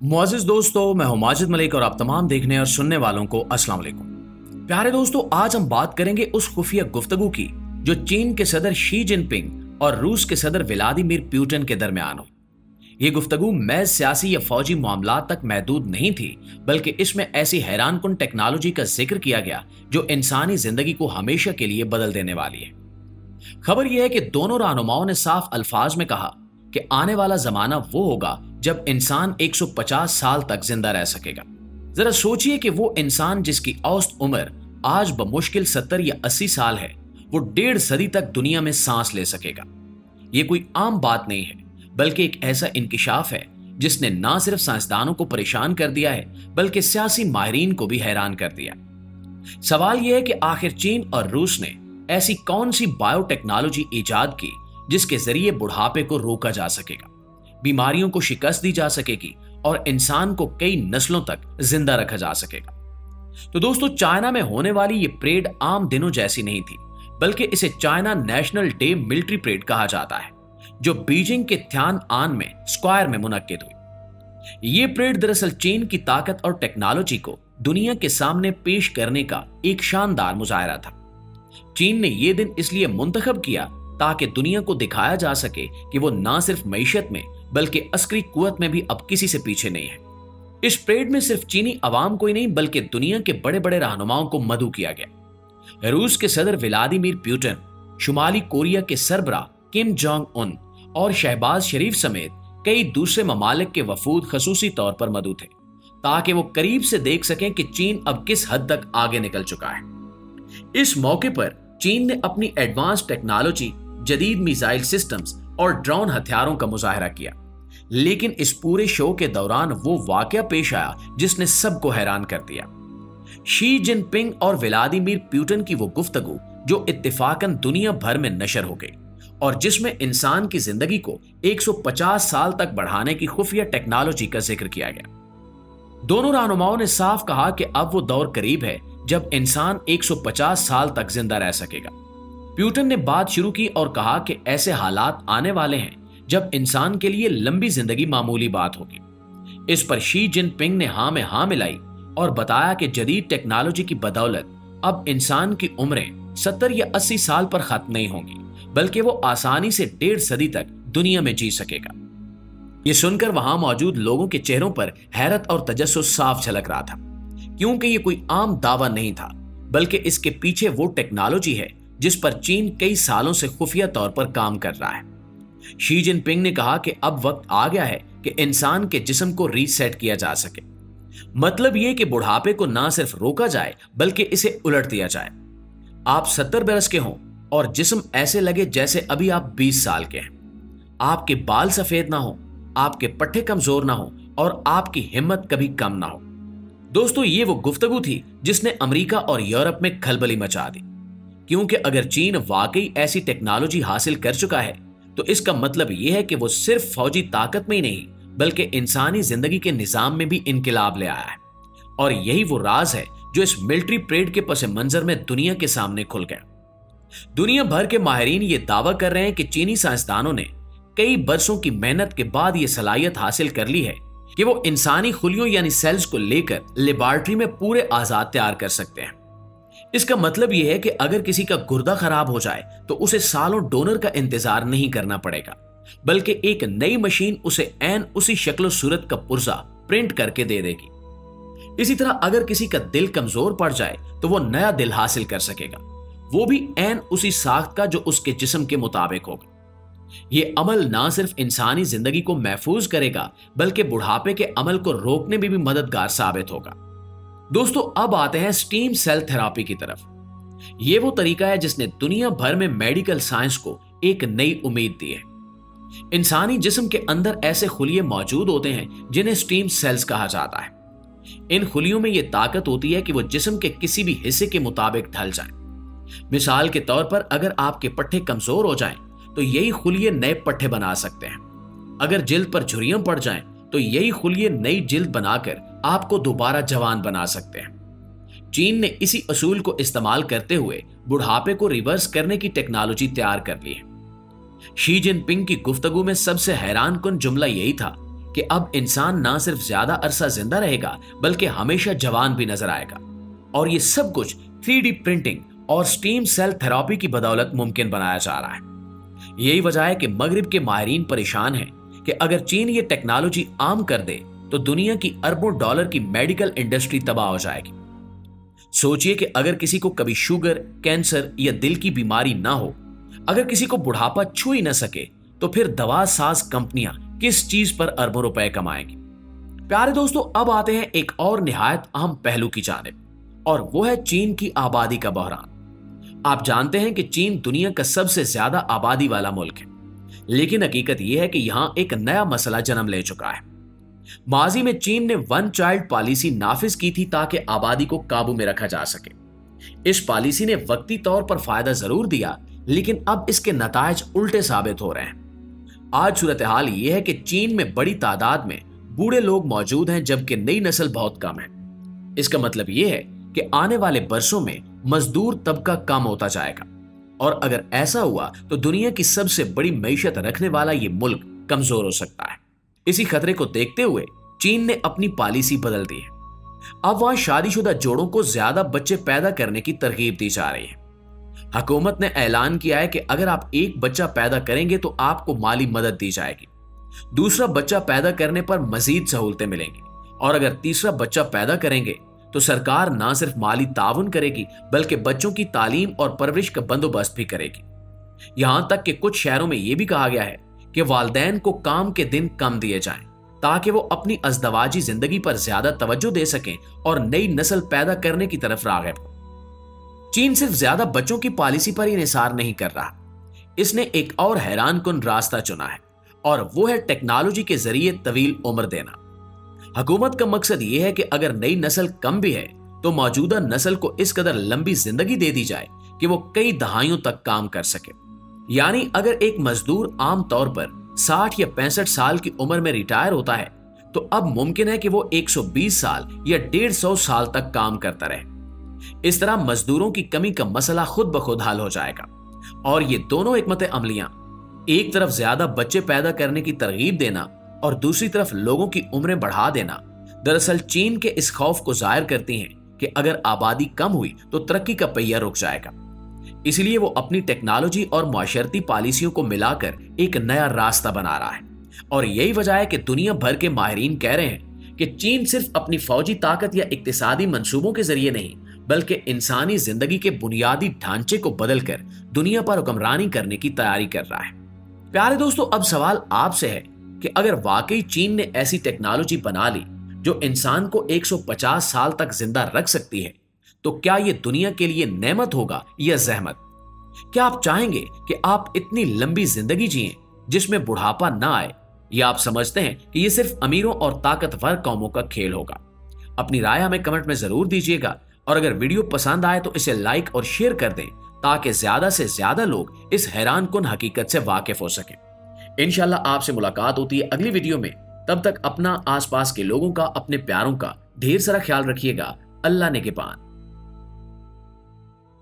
मुआज़िज़ दोस्तों, मैं हूं माजिद मलिक और आप तमाम देखने और सुनने वालों को अस्सलाम वालेकुम। प्यारे दोस्तों, आज हम बात करेंगे उस खुफिया गुफ्तगू की जो चीन के सदर शी जिनपिंग और रूस के सदर व्लादिमीर पुतिन के दरमियान हुई। ये गुफ्तगू महज सियासी या फौजी मामलात तक महदूद नहीं थी, बल्कि इसमें ऐसी हैरानकुन टेक्नोलॉजी का जिक्र किया गया जो इंसानी जिंदगी को हमेशा के लिए बदल देने वाली है। खबर यह है कि दोनों रहनुमाओं ने साफ अल्फाज में कहा कि आने वाला जमाना वो होगा जब इंसान 150 साल तक जिंदा रह सकेगा। जरा सोचिए कि वो इंसान जिसकी औसत उम्र आज बमुश्किल 70 या 80 साल है, वो 1.5 सदी तक दुनिया में सांस ले सकेगा। ये कोई आम बात नहीं है, बल्कि एक ऐसा इंकिशाफ है जिसने ना सिर्फ साइंसदानों को परेशान कर दिया है, बल्कि सियासी माहिरीन को भी हैरान कर दिया। सवाल यह है कि आखिर चीन और रूस ने ऐसी कौन सी बायोटेक्नोलॉजी इजाद की जिसके जरिए बुढ़ापे को रोका जा सकेगा, बीमारियों को शिकस्त दी जा सकेगी और इंसान को कई नस्लों तक जिंदा रखा जा सकेगा। तो दोस्तों, चाइना में होने वाली ये परेड आम दिनों जैसी नहीं थी, बल्कि इसे China national day military parade कहा जाता है, जो बीजिंग के थियानआन में स्क्वायर में मुनक्किद हुई। ये परेड दरअसल चीन की ताकत और टेक्नोलॉजी को दुनिया के सामने पेश करने का एक शानदार मुजाहरा था। चीन ने यह दिन इसलिए मुंतखब किया ताकि दुनिया को दिखाया जा सके कि वो ना सिर्फ मईशत में बल्कि अस्करी कुवत में भी अब किसी से पीछे नहीं है। इस परेड में सिर्फ चीनी अवाम को ही नहीं, बल्कि दुनिया के बड़े बड़े रहनुमाओं को मदऊ किया गया। रूस के सदर व्लादिमीर पुतिन, शुमाली कोरिया के सरबराह किम जोंग उन और शहबाज शरीफ समेत कई दूसरे ममालिक के वफूद खसूसी तौर पर मदऊ थे, ताकि वो करीब से देख सकें कि चीन अब किस हद तक आगे निकल चुका है। इस मौके पर चीन ने अपनी एडवांस टेक्नोलॉजी, जदीद मिसाइल सिस्टम्स और ड्रोन हथियारों का मुजाहरा किया। लेकिन इस पूरे शो के दौरान वो वाकया पेश आया जिसने सबको हैरान कर दिया। शी जिनपिंग और व्लादिमीर पुतिन की वो गुफ्तगू जो इत्तेफाकन दुनिया भर में नशर हो गई और जिसमें इंसान की जिंदगी को 150 साल तक बढ़ाने की खुफिया टेक्नोलॉजी का जिक्र किया गया। दोनों रहनुमाओं ने साफ कहा कि अब वो दौर करीब है जब इंसान 150 साल तक जिंदा रह सकेगा। पुतिन ने बात शुरू की और कहा कि ऐसे हालात आने वाले हैं जब इंसान के लिए लंबी जिंदगी मामूली बात होगी। इस पर शी जिनपिंग ने हाँ में हाँ मिलाई और बताया कि जदीद टेक्नोलॉजी की बदौलत अब इंसान की उम्रें 70 या 80 साल पर खत्म नहीं होंगी, बल्कि वो आसानी से 1.5 सदी तक दुनिया में जी सकेगा। ये सुनकर वहां मौजूद लोगों के चेहरों पर हैरत और तजस्सुस साफ झलक रहा था, क्योंकि ये कोई आम दावा नहीं था, बल्कि इसके पीछे वो टेक्नोलॉजी है जिस पर चीन कई सालों से खुफिया तौर पर काम कर रहा है। शी जिनपिंग ने कहा कि अब वक्त आ गया है कि इंसान के जिस्म को रीसेट किया जा सके। मतलब यह कि बुढ़ापे को ना सिर्फ रोका जाए बल्कि इसे उलट दिया जाए। आप 70 बरस के हों और जिस्म ऐसे लगे जैसे अभी आप 20 साल के हैं। आपके बाल सफेद ना हो, आपके पट्टे कमजोर ना हो और आपकी हिम्मत कभी कम ना हो। दोस्तों, ये वो गुफ्तगू थी जिसने अमेरिका और यूरोप में खलबली मचा दी, क्योंकि अगर चीन वाकई ऐसी टेक्नोलॉजी हासिल कर चुका है तो इसका मतलब यह है कि वो सिर्फ फौजी ताकत में ही नहीं, बल्कि इंसानी जिंदगी के निजाम में भी इनकलाब ले आया है। और यही वो राज है जो इस मिलिट्री परेड के पस मंजर में दुनिया के सामने खुल गया। दुनिया भर के माहिरीन ये दावा कर रहे हैं कि चीनी साइंसदानों ने कई बरसों की मेहनत के बाद ये सलाहियत हासिल कर ली है कि वो इंसानी खुलियों यानी सेल्स को लेकर लेबोरेटरी में पूरे आजाद तैयार कर सकते हैं। इसका मतलब यह है कि अगर किसी का गुर्दा खराब हो जाए तो उसे सालों डोनर का इंतजार नहीं करना पड़ेगा, बल्कि एक नई मशीन उसे ऐन उसी शक्ल सूरत का पुर्जा प्रिंट करके दे देगी। इसी तरह अगर किसी का दिल कमजोर पड़ जाए तो वो नया दिल हासिल कर सकेगा, वो भी ऐन उसी साख्त का जो उसके जिस्म के मुताबिक होगा। ये अमल ना सिर्फ इंसानी जिंदगी को महफूज करेगा, बल्कि बुढ़ापे के अमल को रोकने में भी मददगार साबित होगा। दोस्तों, अब आते हैं स्टीम सेल थेरापी की तरफ। यह वो तरीका है जिसने दुनिया भर में मेडिकल साइंस को एक नई उम्मीद दी है। इंसानी जिस्म के अंदर ऐसे खुलिये मौजूद होते हैं जिन्हें स्टीम सेल्स कहा जाता है। इन खुलियों में यह ताकत होती है कि वो जिस्म के किसी भी हिस्से के मुताबिक ढल जाएं। मिसाल के तौर पर अगर आपके पट्टे कमजोर हो जाएं तो यही खुलिये नए पट्टे बना सकते हैं। अगर जिल्द पर झुर्रियां पड़ जाएं तो यही खुलिये नई जिल्द बनाकर आपको दोबारा जवान बना सकते हैं। चीन ने इसी असूल को इस्तेमाल करते हुए बुढ़ापे को रिवर्स करने की टेक्नोलॉजी तैयार कर ली है। शी जिनपिंग की गुफ्तगू में सबसे हैरानकुन जुमला यही था कि अब इंसान ना सिर्फ ज्यादा अरसा जिंदा रहेगा बल्कि हमेशा जवान भी नजर आएगा। और ये सब कुछ 3D प्रिंटिंग और स्टीम सेल थेरेपी की बदौलत मुमकिन बनाया जा रहा है। यही वजह है कि मगरिब के माहिरीन परेशान हैं कि अगर चीन ये टेक्नोलॉजी आम कर दे तो दुनिया की अरबों डॉलर की मेडिकल इंडस्ट्री तबाह हो जाएगी। सोचिए कि अगर किसी को कभी शुगर, कैंसर या दिल की बीमारी ना हो, अगर किसी को बुढ़ापा छू ही न सके, तो फिर दवा साज कंपनियां किस चीज पर अरबों रुपए कमाएंगी। प्यारे दोस्तों, अब आते हैं एक और निहायत अहम पहलू की जानिब, और वो है चीन की आबादी का बहरान। आप जानते हैं कि चीन दुनिया का सबसे ज्यादा आबादी वाला मुल्क है, लेकिन हकीकत यह है कि यहां एक नया मसला जन्म ले चुका है। माजी में चीन ने वन चाइल्ड पॉलिसी नाफिज की थी ताकि आबादी को काबू में रखा जा सके। इस पॉलिसी ने वक्ती तौर पर फायदा जरूर दिया, लेकिन अब इसके नतायज उल्टे साबित हो रहे हैं। आज सूरत हाल यह है कि चीन में बड़ी तादाद में बूढ़े लोग मौजूद हैं, जबकि नई नस्ल बहुत कम है। इसका मतलब यह है कि आने वाले बरसों में मजदूर तबका कम होता जाएगा, और अगर ऐसा हुआ तो दुनिया की सबसे बड़ी मईशत रखने वाला यह मुल्क कमजोर हो सकता है। इसी खतरे को देखते हुए चीन ने अपनी पॉलिसी बदल दी है। अब वहां शादीशुदा जोड़ों को ज्यादा बच्चे पैदा करने की तरगीब दी जा रही है। हुकूमत ने ऐलान किया है कि अगर आप एक बच्चा पैदा करेंगे तो आपको माली मदद दी जाएगी, दूसरा बच्चा पैदा करने पर मजीद सहूलतें मिलेंगी, और अगर तीसरा बच्चा पैदा करेंगे तो सरकार ना सिर्फ माली ताउन करेगी बल्कि बच्चों की तालीम और परवरिश का बंदोबस्त भी करेगी। यहां तक कि कुछ शहरों में यह भी कहा गया है कि वालिदैन को काम के दिन कम दिए जाएं ताकि वो अपनी अज़दवाजी जिंदगी पर ज्यादा तवज्जो दे सकें और नई नस्ल पैदा करने की तरफ राग़िब हो। चीन सिर्फ ज्यादा बच्चों की पॉलिसी पर ही निसार नहीं कर रहा, इसने एक और हैरान कुन रास्ता चुना है, और वो है टेक्नोलॉजी के जरिए तवील उम्र देना। हुकूमत का मकसद यह है कि अगर नई नस्ल कम भी है तो मौजूदा नस्ल को इस कदर लंबी जिंदगी दे दी जाए कि वो कई दहाइयों तक काम कर सके। यानी अगर एक मजदूर आम तौर पर 60 या 65 साल की उम्र में रिटायर होता है तो अब मुमकिन है कि वो 120 साल या 150 साल तक काम करता रहे। इस तरह मजदूरों की कमी का मसला खुद ब खुद हल हो जाएगा। और ये दोनों हिकमत अमलियां, एक तरफ ज्यादा बच्चे पैदा करने की तरगीब देना और दूसरी तरफ लोगों की उम्रें बढ़ा देना, दरअसल चीन के इस खौफ को जाहिर करती हैं कि अगर आबादी कम हुई तो तरक्की का पहिया रुक जाएगा। इसलिए वो अपनी टेक्नोलॉजी और माशरती पॉलिसियों को मिलाकर एक नया रास्ता बना रहा है। और यही वजह है कि दुनिया भर के माहिरीन कह रहे हैं कि चीन सिर्फ अपनी फौजी ताकत या इक्तिसादी मंसूबों के जरिए नहीं बल्कि इंसानी जिंदगी के बुनियादी ढांचे को बदलकर दुनिया पर हुक्मरानी करने की तैयारी कर रहा है। प्यारे दोस्तों, अब सवाल आपसे है कि अगर वाकई चीन ने ऐसी टेक्नोलॉजी बना ली जो इंसान को 150 साल तक जिंदा रख सकती है, तो क्या यह दुनिया के लिए नेमत होगा या जहमत? क्या आप चाहेंगे कि आप इतनी लंबी जिंदगी जिएं जिसमें बुढ़ापा ना आए, या आप समझते हैं कि यह सिर्फ अमीरों और ताकतवर कौमों का खेल होगा? अपनी राय हमें कमेंट में जरूर दीजिएगा, और अगर वीडियो पसंद आए तो इसे लाइक और शेयर कर दें ताकि ज्यादा से ज्यादा लोग इस हैरान कुन हकीकत से वाकिफ हो सकें। इंशाल्लाह आपसे मुलाकात होती है अगली वीडियो में। तब तक अपना, आसपास के लोगों का, अपने प्यारों का ढेर सारा ख्याल रखिएगा। अल्लाह ने के पान।